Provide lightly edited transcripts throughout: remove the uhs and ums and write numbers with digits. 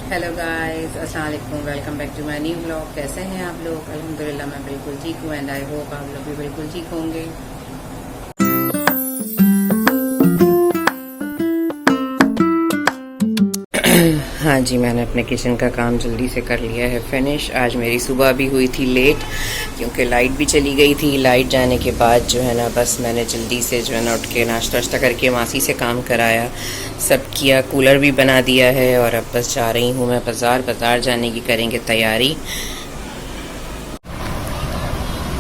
Hello guys, अस्सलाम वालेकुम। Welcome back to my new blog. कैसे हैं आप लोग? अल्हम्दुलिल्लाह मैं बिल्कुल ठीक हूँ एंड आई होप आप लोग भी बिल्कुल ठीक होंगे। हाँ जी, मैंने अपने किचन का काम जल्दी से कर लिया है फिनिश। आज मेरी सुबह भी हुई थी लेट क्योंकि लाइट भी चली गई थी। लाइट जाने के बाद जो है ना, बस मैंने जल्दी से जो है ना उठ के नाश्ता वाश्ता करके मासी से काम कराया, सब किया, कूलर भी बना दिया है और अब बस जा रही हूँ मैं बाज़ार जाने की करेंगे तैयारी।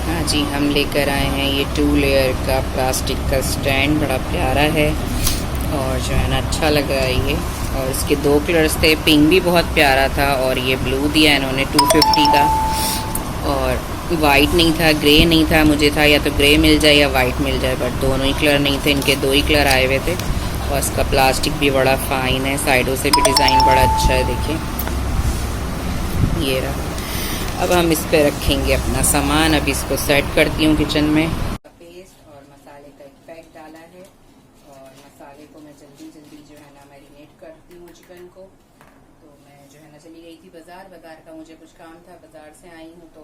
हाँ जी, हम लेकर आए हैं ये 2 लेयर का प्लास्टिक का स्टैंड, बड़ा प्यारा है और जो है ना अच्छा लग रहा है ये। और इसके 2 कलर्स थे, पिंक भी बहुत प्यारा था और ये ब्लू दिया इन्होंने 250 का। और वाइट नहीं था, ग्रे नहीं था, मुझे था या तो ग्रे मिल जाए या वाइट मिल जाए, बट दोनों ही कलर नहीं थे, इनके 2 ही कलर आए हुए थे। और इसका प्लास्टिक भी बड़ा फाइन है, साइडों से भी डिज़ाइन बड़ा अच्छा है, देखिए ये रहा। अब हम इस पे रखेंगे अपना सामान। अब इसको सेट करती हूँ किचन में। पेस्ट और मसाले का एक पैक डाला है और मसाले को मैं जल्दी जो है ना मैरिनेट करती हूँ चिकन को। तो मैं जो है ना चली गई थी बाज़ार का मुझे कुछ काम था, बाज़ार से आई हूँ तो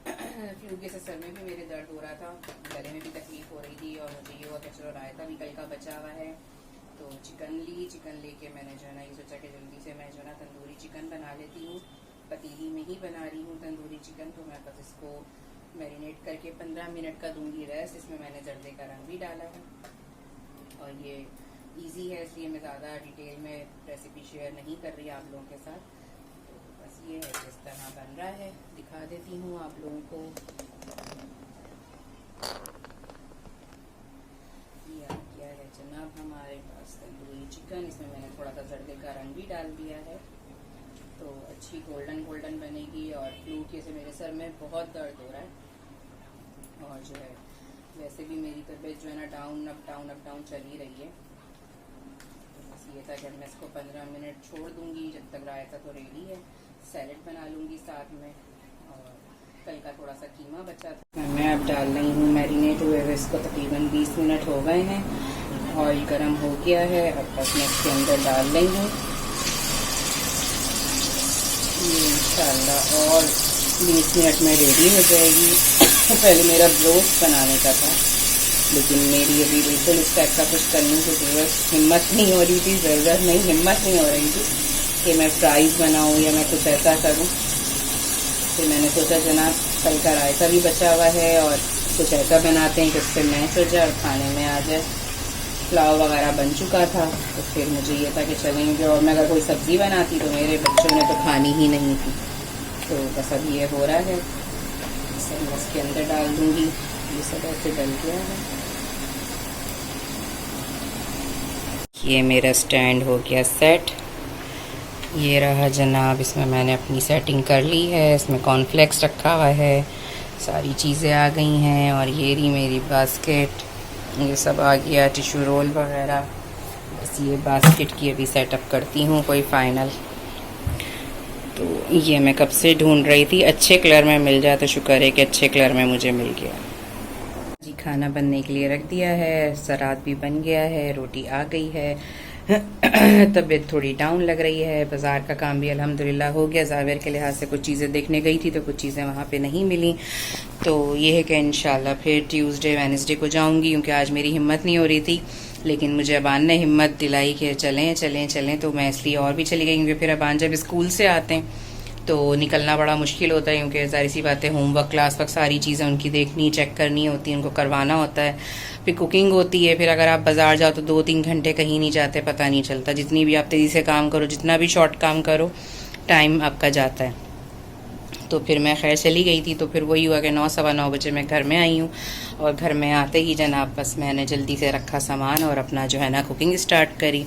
फ्लू से सर में भी मेरे दर्द हो रहा था, गले में भी तकलीफ हो रही थी और मुझे ये हुआ कि चलो रायता भी कल का बचा हुआ है। तो चिकन लेके मैंने जो है ना ये सोचा कि जल्दी से मैं जो है ना तंदूरी चिकन बना लेती हूँ। पतीली में ही बना रही हूँ तंदूरी चिकन, तो मैं बस इसको मैरिनेट करके 15 मिनट का दूंगी रेस्ट। इसमें मैंने जर्दे का रंग भी डाला है और ये इजी है इसलिए मैं ज़्यादा डिटेल में रेसिपी शेयर नहीं कर रही आप लोगों के साथ। तो बस ये है, जिस तरह बन रहा है दिखा देती हूँ आप लोगों को। ये आ गया है जनाब हमारे पास तंदूरी चिकन। इसमें मैंने थोड़ा सा जर्दे का रंग भी डाल दिया है तो अच्छी गोल्डन बनेगी। और फ्लू के से मेरे सर में बहुत दर्द हो रहा है और जो है वैसे भी मेरी तबीयत जो है ना डाउन अप डाउन चल ही रही है। तो बस ये था कि मैं इसको 15 मिनट छोड़ दूंगी जब तक रायता तो रेडी है। सैलेड बना लूँगी साथ में और कल का थोड़ा सा कीमा बचा था। मैं अब डाल रही हूँ मैरिनेट हुए हुए इसको, तकरीबन 20 मिनट हो गए हैं। ऑयल गर्म हो गया है, अब बस मैं इसके अंदर डाल रही हूँ इंशाल्लाह और 20 मिनट में रेडी हो जाएगी। पहले मेरा ब्रोस्ट बनाने का था लेकिन मेरी अभी बिल्कुल इस टाइप का कुछ करने की हिम्मत नहीं हो रही थी, हिम्मत नहीं हो रही थी कि मैं फ्राइज़ बनाऊं या मैं कुछ ऐसा करूं। फिर मैंने सोचा जनाब कल का रायता भी बचा हुआ है और कुछ ऐसा बनाते हैं कि उससे मैच हो जाए और खाने में आ जाए। पुलाव वगैरह बन चुका था तो फिर मुझे ये था कि चलेंगे, और मैं अगर कोई सब्ज़ी बनाती तो मेरे बच्चों ने तो खानी ही नहीं थी। तो बस अब ये हो रहा है, इसे मैं इसके अंदर डाल दूँगी। ये सब ऐसे डल गया है। ये मेरा स्टैंड हो गया सेट। ये रहा जनाब, इसमें मैंने अपनी सेटिंग कर ली है। इसमें कॉर्नफ्लेक्स रखा हुआ है, सारी चीज़ें आ गई हैं और ये रही मेरी बास्केट। ये सब आ गया, टिश्यू रोल वगैरह। बस ये बास्केट की अभी सेटअप करती हूँ कोई फाइनल। तो ये मैं कब से ढूंढ रही थी, अच्छे कलर में मिल जाए तो शुक्र है कि अच्छे कलर में मुझे मिल गया जी। खाना बनने के लिए रख दिया है, सलाद भी बन गया है, रोटी आ गई है। तबीयत थोड़ी डाउन लग रही है। बाज़ार का काम भी अल्हम्दुलिल्लाह हो गया। जावेर के लिहाज से कुछ चीज़ें देखने गई थी तो कुछ चीज़ें वहाँ पे नहीं मिली। तो ये है कि इंशाल्लाह फिर ट्यूसडे वेडनेसडे को जाऊँगी क्योंकि आज मेरी हिम्मत नहीं हो रही थी। लेकिन मुझे अबान ने हिम्मत दिलाई कि चलें, तो मैं इसलिए और भी चली गई क्योंकि फिर अबान जब स्कूल से आते हैं तो निकलना बड़ा मुश्किल होता है क्योंकि ज़ाहिर सी बात है होमवर्क क्लास वक्त सारी चीज़ें उनकी देखनी चेक करनी होती है, उनको करवाना होता है, फिर कुकिंग होती है। फिर अगर आप बाज़ार जाओ तो 2-3 घंटे कहीं नहीं जाते, पता नहीं चलता। जितनी भी आप तेज़ी से काम करो, जितना भी शॉर्ट काम करो, टाइम आपका जाता है। तो फिर मैं खैर चली गई थी तो फिर वही हुआ कि 9 सवा 9 बजे मैं घर में आई हूँ और घर में आते ही जनाब बस मैंने जल्दी से रखा सामान और अपना जो है ना कुकिंग स्टार्ट करी।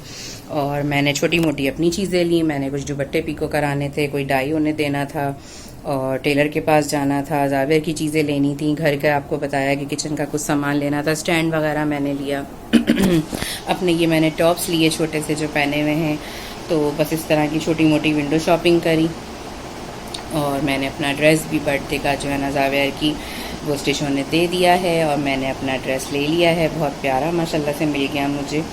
और मैंने छोटी मोटी अपनी चीज़ें ली। मैंने कुछ दुपट्टे पिको कराने थे, कोई डाई उन्हें देना था और टेलर के पास जाना था, जावेर की चीज़ें लेनी थी, घर का आपको बताया कि किचन का कुछ सामान लेना था, स्टैंड वगैरह मैंने लिया। अपने ये मैंने टॉप्स लिए छोटे से जो पहने हुए हैं। तो बस इस तरह की छोटी मोटी विंडो शॉपिंग करी। और मैंने अपना ड्रेस भी बर्थडे का जो है ना जावेर की वो स्टेशन ने दे दिया है और मैंने अपना ड्रेस ले लिया है। बहुत प्यारा माशाल्लाह से मिल गया मुझे।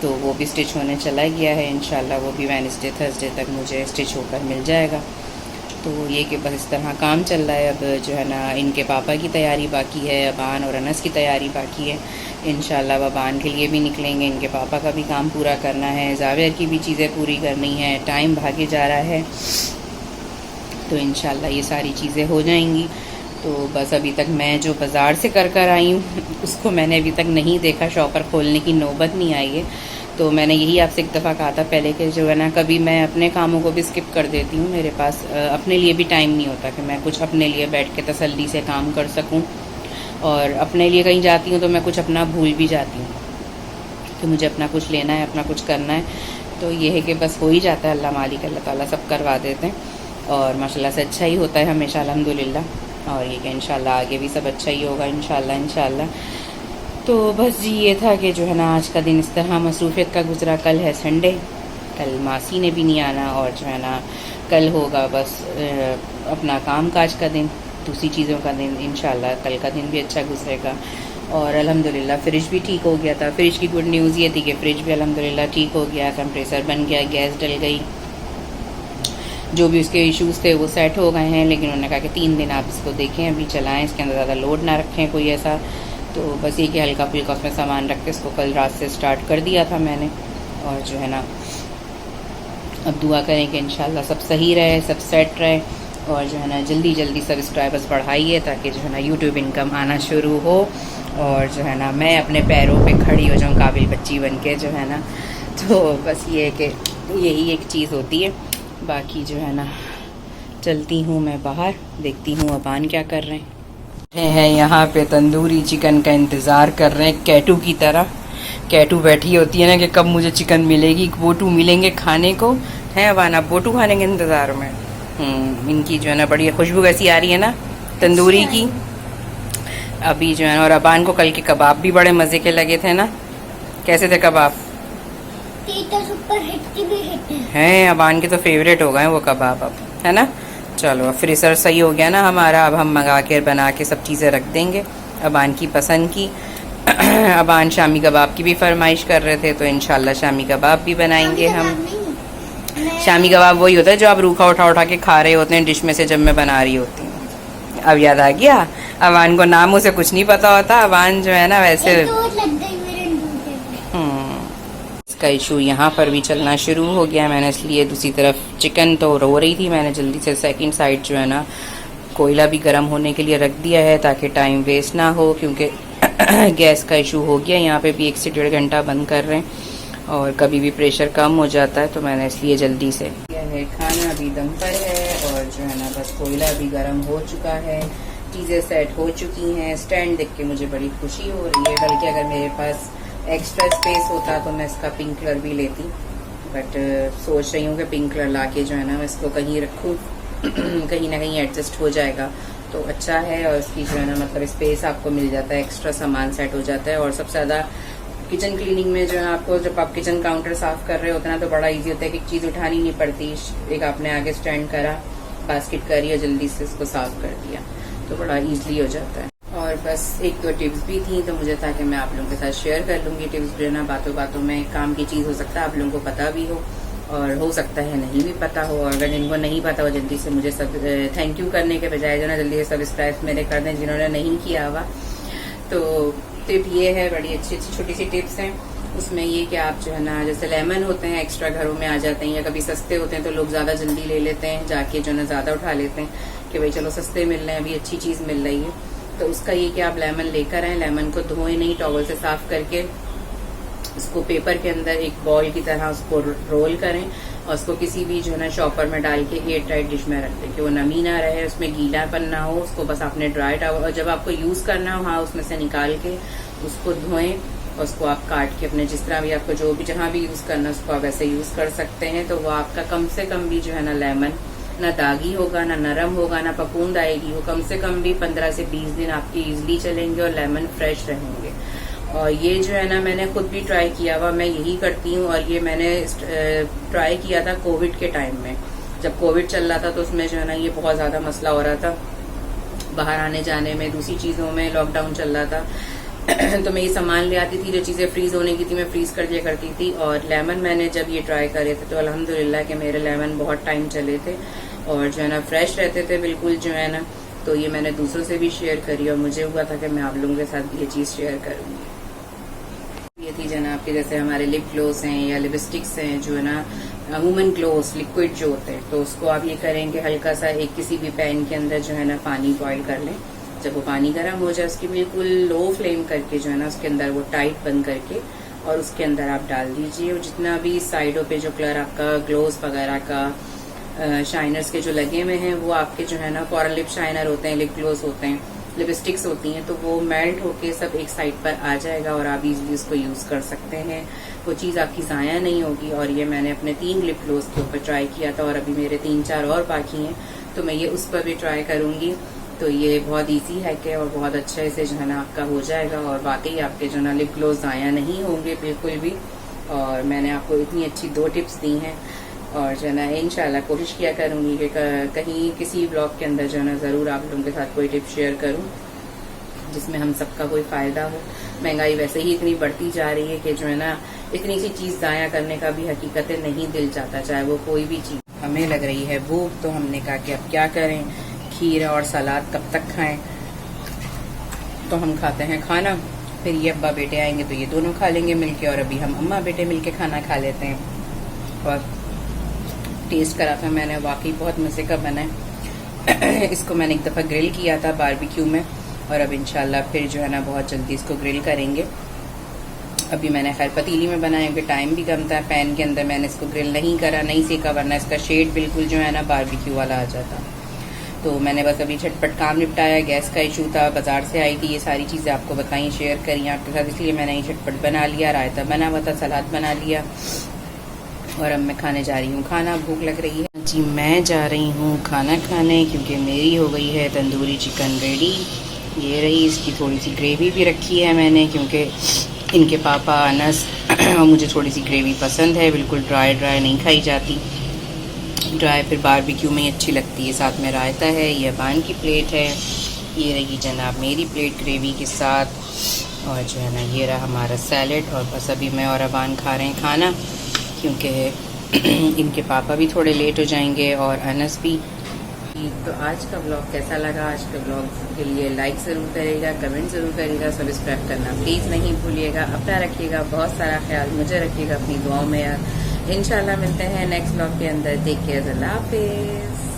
तो वो भी स्टिच होने चला गया है। इंशाल्लाह वो भी वेडनेसडे थर्सडे तक मुझे स्टिच होकर मिल जाएगा। तो ये कि बस इस तरह काम चल रहा है। अब जो है ना इनके पापा की तैयारी बाकी है, अबान और अनस की तैयारी बाकी है। इंशाल्लाह अबान के लिए भी निकलेंगे, इनके पापा का भी काम पूरा करना है, जावेर की भी चीज़ें पूरी करनी है। टाइम भागे जा रहा है, तो इंशाल्लाह ये सारी चीज़ें हो जाएंगी। तो बस अभी तक मैं जो बाज़ार से कर आई हूँ उसको मैंने अभी तक नहीं देखा, शॉपर खोलने की नौबत नहीं आई है। तो मैंने यही आपसे एक दफ़ा कहा था पहले कि जो है ना कभी मैं अपने कामों को भी स्किप कर देती हूँ। मेरे पास अपने लिए भी टाइम नहीं होता कि मैं कुछ अपने लिए बैठ के तसल्ली से काम कर सकूँ। और अपने लिए कहीं जाती हूँ तो मैं कुछ अपना भूल भी जाती हूँ कि मुझे अपना कुछ लेना है, अपना कुछ करना है। तो ये है कि बस हो ही जाता है, अल्लाह मालिक अल्लाह ताला सब करवा देते हैं और माशाल्लाह से अच्छा ही होता है हमेशा, अल्हम्दुलिल्लाह। और ये कि इंशाल्लाह आगे भी सब अच्छा ही होगा इंशाल्लाह। तो बस जी ये था कि जो है ना आज का दिन इस तरह मसरूफ़ियत का गुजरा। कल है संडे, कल मासी ने भी नहीं आना और जो है ना कल होगा बस अपना काम काज का दिन, दूसरी चीज़ों का दिन। इंशाल्लाह कल का दिन भी अच्छा गुजरेगा। और अल्हम्दुलिल्लाह फ्रिज भी ठीक हो गया था। फ्रिज की गुड न्यूज़ ये थी कि फ्रिज भी अल्हम्दुलिल्लाह ठीक हो गया, कंप्रेसर बन गया, गैस डल गई, जो भी उसके इश्यूज़ थे वो सेट हो गए हैं। लेकिन उन्होंने कहा कि 3 दिन आप इसको देखें, अभी चलाएं, इसके अंदर ज़्यादा लोड ना रखें कोई ऐसा। तो बस ये कि हल्का फुल्का उसमें सामान रख के इसको कल रात से स्टार्ट कर दिया था मैंने। और जो है ना अब दुआ करें कि इंशाल्लाह सब सही रहे, सब सेट रहे और जो है ना जल्दी जल्दी सब्सक्राइबर्स बढ़ाइए ताकि जो है ना यूट्यूब इनकम आना शुरू हो और जो है ना मैं अपने पैरों पे खड़ी हो जाऊँ काबिल बच्ची बन के, जो है ना। तो बस ये कि यही एक चीज़ होती है। बाकी जो है ना चलती हूँ मैं बाहर, देखती हूँ अबान क्या कर रहे हैं। यहाँ पे तंदूरी चिकन का इंतज़ार कर रहे हैं कैटू की तरह। कैटू बैठी होती है ना कि कब मुझे चिकन मिलेगी, बोटू मिलेंगे खाने को, है अबान? आप बोटू खाने के इंतज़ार में। इनकी जो है ना बड़ी खुशबू कैसी आ रही है ना तंदूरी की अभी जो है ना। और अबान को कल के कबाब भी बड़े मज़े के लगे थे ना, कैसे थे कबाब? हैं अबान के तो फेवरेट हो गए वो कबाब अब, है ना। चलो अब फ्रीज़र सही हो गया ना हमारा, अब हम मंगा के बना के सब चीज़ें रख देंगे अबान की पसंद की। अबान शामी कबाब की भी फरमाइश कर रहे थे, तो इंशाल्लाह शामी कबाब भी बनाएंगे हम। शामी कबाब वही होता है जो आप रूखा उठा उठा के खा रहे होते हैं डिश में से जब मैं बना रही होती हूँ। अब याद आ गया, अबान को नामों से कुछ नहीं पता होता। अबान जो है ना वैसे इसका इशू यहाँ पर भी चलना शुरू हो गया। मैंने इसलिए दूसरी तरफ चिकन तो रो रही थी, मैंने जल्दी से सेकंड साइड जो है ना कोयला भी गर्म होने के लिए रख दिया है ताकि टाइम वेस्ट ना हो, क्योंकि गैस का इशू हो गया। यहाँ पे भी 1 से 1.5 घंटा बंद कर रहे हैं और कभी भी प्रेशर कम हो जाता है, तो मैंने इसलिए जल्दी से किया है। खाना अभी दम पर है और जो है ना बस कोयला भी गर्म हो चुका है, चीज़ें सेट हो चुकी हैं। स्टैंड देख के मुझे बड़ी खुशी हो रही है, बल्कि अगर मेरे पास एक्स्ट्रा स्पेस होता तो मैं इसका पिंक कलर भी लेती, बट सोच रही हूँ कि पिंक कलर ला के जो है ना मैं इसको कहीं रखूँ कहीं ना कहीं एडजस्ट हो जाएगा तो अच्छा है। और इसकी जो है ना मतलब स्पेस आपको मिल जाता है, एक्स्ट्रा सामान सेट हो जाता है। और सबसे ज़्यादा किचन क्लीनिंग में जो है आपको, जब आप किचन काउंटर साफ कर रहे होते हैं ना, तो बड़ा इजी होता है कि चीज़ उठानी नहीं पड़ती, एक आपने आगे स्टैंड करा, बास्केट करी और जल्दी से इसको साफ कर दिया, तो बड़ा ईजिली हो जाता है। और बस एक दो टिप्स भी थी तो मुझे था कि मैं आप लोगों के साथ शेयर कर लूँगी। टिप्स जो है ना बातों बातों में काम की चीज़ हो सकता है आप लोगों को पता भी हो और हो सकता है नहीं भी पता हो। और अगर जिनको नहीं पता हो जल्दी से मुझे सब थैंक यू करने के बजाय जो ना जल्दी से सब्सक्राइब मेरे कर दें जिन्होंने नहीं किया हुआ। तो टिप ये है, बड़ी अच्छी अच्छी छोटी सी टिप्स हैं। उसमें ये कि आप जो है ना जैसे लेमन होते हैं एक्स्ट्रा घरों में आ जाते हैं या कभी सस्ते होते हैं तो लोग ज़्यादा जल्दी ले लेते हैं, जाके जो है ज़्यादा उठा लेते हैं कि भाई चलो सस्ते मिल रहे हैं, अभी अच्छी चीज़ मिल रही है। तो उसका ये कि आप लेमन लेकर आए, लेमन को धोएं नहीं, टॉवल से साफ करके उसको पेपर के अंदर एक बॉल की तरह उसको रोल करें और उसको किसी भी जो है ना शॉपर में डाल के एयर टाइट डिश में रख दें कि वो नमी ना रहे, उसमें गीलापन ना हो। उसको बस आपने ड्राई टॉवल और जब आपको यूज़ करना हो हाँ उसमें से निकाल के उसको धोएं और उसको आप काट के अपने जिस तरह भी आपको जो भी जहाँ भी यूज़ करना उसको आप वैसे यूज़ कर सकते हैं। तो वो आपका कम से कम भी जो है ना लेमन ना दागी होगा, ना नरम होगा, ना पपूंद आएगी। वो कम से कम भी 15 से 20 दिन आपकी इजीली चलेंगे और लेमन फ्रेश रहेंगे। और ये जो है ना मैंने खुद भी ट्राई किया हुआ, मैं यही करती हूँ। और ये मैंने ट्राई किया था कोविड के टाइम में, जब कोविड चल रहा था तो उसमें जो है ना ये बहुत ज़्यादा मसला हो रहा था बाहर आने जाने में, दूसरी चीज़ों में, लॉकडाउन चल रहा था। तो मैं ये सामान ले आती थी, जो चीज़ें फ्रीज होने की थी मैं फ्रीज कर दिया करती थी। और लेमन मैंने जब ये ट्राई करे थे तो अल्हम्दुलिल्लाह कि मेरे लेमन बहुत टाइम चले थे और जो है ना फ्रेश रहते थे बिल्कुल जो है ना। तो ये मैंने दूसरों से भी शेयर करी और मुझे हुआ था कि मैं आप लोगों के साथ ये चीज़ शेयर करूँगी। ये थी जनाब के जैसे हमारे लिप ग्लोस हैं या लिपस्टिक्स हैं जो है ना वुमेन ग्लोस लिक्विड जो होते हैं, तो उसको आप ये करेंगे हल्का सा एक किसी भी पैन के अंदर जो है ना पानी बॉईल कर लें। जब वो पानी गर्म हो जाए उसकी बिल्कुल लो फ्लेम करके जो है ना उसके अंदर वो टाइट बंद करके और उसके अंदर आप डाल दीजिए। और जितना भी साइडों पे जो कलर आपका ग्लोस वगैरह का शाइनर्स के जो लगे हुए हैं वो आपके जो है ना फॉरन लिप शाइनर होते हैं, लिप ग्लोस होते हैं, लिपस्टिक्स होती हैं, तो वो मेल्ट होके सब एक साइड पर आ जाएगा और आप इजीली उसको यूज कर सकते हैं। वो चीज़ आपकी ज़ाया नहीं होगी। और ये मैंने अपने 3 लिप ग्लोस के ऊपर ट्राई किया था और अभी मेरे 3-4 और बाकी हैं, तो मैं ये उस पर भी ट्राई करूंगी। तो ये बहुत इजी है कि और बहुत अच्छा इसे जो है ना आपका हो जाएगा और वाकई आपके जो ना लिप ग्लोस ज़ाया नहीं होंगे बिल्कुल भी। और मैंने आपको इतनी अच्छी 2 टिप्स दी हैं और जो है ना इंशाल्लाह कोशिश किया करूंगी कि कहीं किसी ब्लॉग के अंदर जो है ना ज़रूर आप लोगों के साथ कोई टिप शेयर करूं जिसमें हम सबका कोई फ़ायदा हो। महंगाई वैसे ही इतनी बढ़ती जा रही है कि जो है ना इतनी सी चीज़ ज़ाया करने का भी हकीकतें नहीं दिल चाहता, चाहे वो कोई भी चीज़। हमें लग रही है भूख, तो हमने कहा कि अब क्या करें, खीर और सलाद कब तक खाएं, तो हम खाते हैं खाना। फिर ये अब्बा बेटे आएंगे तो ये दोनों खा लेंगे मिलके और अभी हम अम्मा बेटे मिलके खाना खा लेते हैं। और टेस्ट करा था मैंने, वाकई बहुत मज़े का बना है। इसको मैंने एक दफ़ा ग्रिल किया था बारबेक्यू में और अब इंशाल्लाह फिर जो है ना बहुत जल्दी इसको ग्रिल करेंगे। अभी मैंने खैर पतीली में बनाया क्योंकि टाइम भी कम था, पैन के अंदर मैंने इसको ग्रिल नहीं करा, नहीं सेका, वरना इसका शेड बिल्कुल जो है ना बारबेक्यू वाला आ जाता। तो मैंने बस अभी झटपट काम निपटाया, गैस का इशू था, बाजार से आई थी, ये सारी चीज़ें आपको बताई, शेयर करी आपके साथ, इसलिए मैंने ये झटपट बना लिया। रायता बना हुआ था, सलाद बना लिया और अब मैं खाने जा रही हूँ खाना। भूख लग रही है जी, मैं जा रही हूँ खाना खाने क्योंकि मेरी हो गई है तंदूरी चिकन रेडी। ये रही, इसकी थोड़ी सी ग्रेवी भी रखी है मैंने क्योंकि इनके पापा अनस और मुझे थोड़ी सी ग्रेवी पसंद है, बिल्कुल ड्राई ड्राई नहीं खाई जाती, ड्राई फिर बारबेक्यू में ही अच्छी लगती है। साथ में रायता है, ये अबान की प्लेट है, ये रही जनाब मेरी प्लेट ग्रेवी के साथ, और जो है ना ये रहा हमारा सैलेड। और बस अभी मैं और अबान खा रहे हैं खाना क्योंकि इनके पापा भी थोड़े लेट हो जाएंगे और अनस भी। तो आज का ब्लॉग कैसा लगा, आज के ब्लॉग के लिए लाइक ज़रूर करिएगा, कमेंट ज़रूर करिएगा, सब्सक्राइब करना प्लीज़ नहीं भूलिएगा। अपना रखिएगा बहुत सारा ख्याल, मुझे रखिएगा अपनी दुआओं में यार। इंशाल्लाह मिलते हैं नेक्स्ट ब्लॉग के अंदर। टेक केयर, अल्लाह हाफिज़।